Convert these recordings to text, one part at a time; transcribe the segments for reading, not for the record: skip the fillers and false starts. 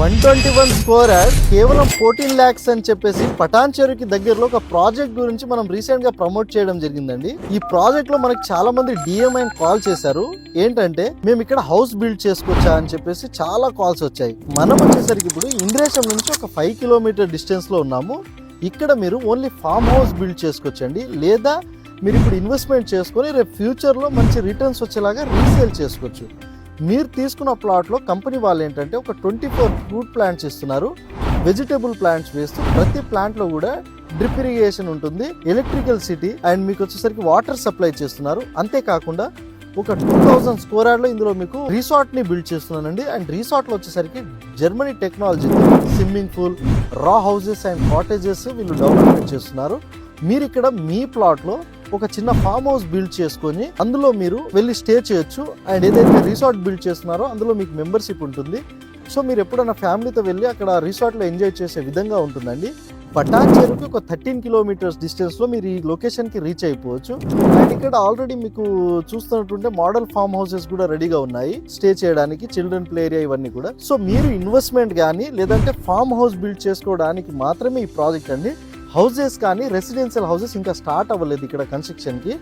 121 square yard కేవలం 14 lakhs అని చెప్పేసి పటాన్ చెరువుకి దగ్గరలో ఒక ప్రాజెక్ట్ గురించి మనం రీసెంట్ గా ప్రమోట్ చేయడం జరిగిందండి. ఈ ప్రాజెక్ట్ లో మనకి చాలా మంది డిఎంఐ కాల్ చేశారు. ఏంటంటే మేము ఇక్కడ హౌస్ బిల్డ్ చేసుకోవచ్చా అని చెప్పేసి చాలా కాల్స్ వచ్చాయి. మనం వచ్చేసరికి ఇప్పుడు ఇంద్రేశం నుంచి ఒక 5 kilometer డిస్టెన్స్ లో ఉన్నాము. ఇక్కడ మీరు ఓన్లీ ఫామ్ హౌస్ బిల్డ్ చేసుకోవచ్చండి, లేదా మీరు ఇప్పుడు ఇన్వెస్ట్మెంట్ చేసుకొని రేపు ఫ్యూచర్లో మంచి రిటర్న్స్ వచ్చేలాగా రీసేల్ చేసుకోవచ్చు. మీరు తీసుకున్న ప్లాట్లో కంపెనీ వాళ్ళు ఏంటంటే ఒక 24 ఫ్రూట్ ప్లాంట్స్ ఇస్తున్నారు. వెజిటేబుల్ ప్లాంట్స్ వేస్తూ ప్రతి ప్లాంట్లో కూడా డ్రిప్ ఇరిగేషన్ ఉంటుంది, ఎలక్ట్రికల్ సిటీ అండ్ మీకు వచ్చేసరికి వాటర్ సప్లై చేస్తున్నారు. అంతేకాకుండా ఒక 2000 స్క్వేర్ యార్డ్లో ఇందులో మీకు రిసార్ట్ని బిల్డ్ చేస్తున్నానండి. అండ్ రిసార్ట్లో వచ్చేసరికి జర్మనీ టెక్నాలజీ స్విమ్మింగ్ పూల్, రా హౌసెస్ అండ్ కాటేజెస్ వీళ్ళు డెవలప్మెంట్ చేస్తున్నారు. మీరు ఇక్కడ మీ ప్లాట్లో ఒక చిన్న ఫామ్ హౌస్ బిల్డ్ చేసుకొని అందులో మీరు వెళ్ళి స్టే చేయొచ్చు. అండ్ ఏదైతే రిసార్ట్ బిల్డ్ చేస్తున్నారో అందులో మీకు మెంబర్షిప్ ఉంటుంది. సో మీరు ఎప్పుడైనా ఫ్యామిలీతో వెళ్ళి అక్కడ రిసార్ట్లో ఎంజాయ్ చేసే విధంగా ఉంటుందండి. పటాన్ చెరువుకి ఒక 13 kilometers డిస్టెన్స్లో మీరు ఈ లొకేషన్కి రీచ్ అయిపోవచ్చు. అండ్ ఇక్కడ ఆల్రెడీ మీకు చూస్తున్నట్టుంటే మోడల్ ఫామ్ హౌసెస్ కూడా రెడీగా ఉన్నాయి స్టే చేయడానికి, చిల్డ్రన్ ప్లే ఏరియా ఇవన్నీ కూడా. సో మీరు ఇన్వెస్ట్మెంట్ కానీ లేదంటే ఫామ్ హౌస్ బిల్డ్ చేసుకోవడానికి మాత్రమే ఈ ప్రాజెక్ట్ అండి. హౌసెస్ కానీ రెసిడెన్షియల్ హౌసెస్ ఇంకా స్టార్ట్ అవ్వలేదు ఇక్కడ కన్స్ట్రక్షన్కి.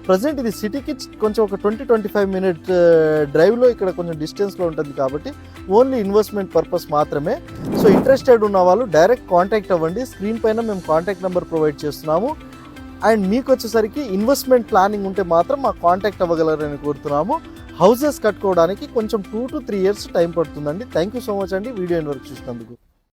ప్రజెంట్ ఇది సిటీకి కొంచెం ఒక 20-25 minute డ్రైవ్లో ఇక్కడ కొంచెం డిస్టెన్స్లో ఉంటుంది కాబట్టి ఓన్లీ ఇన్వెస్ట్మెంట్ పర్పస్ మాత్రమే. సో ఇంట్రెస్టెడ్ ఉన్న వాళ్ళు డైరెక్ట్ కాంటాక్ట్ అవ్వండి. స్క్రీన్ పైన మేము కాంటాక్ట్ నెంబర్ ప్రొవైడ్ చేస్తున్నాము. అండ్ మీకు వచ్చేసరికి ఇన్వెస్ట్మెంట్ ప్లానింగ్ ఉంటే మాత్రం మాకు కాంటాక్ట్ అవ్వగలరని కోరుతున్నాము. హౌసెస్ కట్టుకోవడానికి కొంచెం 2 to 3 years టైం పడుతుందండి. థ్యాంక్ యూ సో మచ్ అండి వీడియో వరకు చూసినందుకు.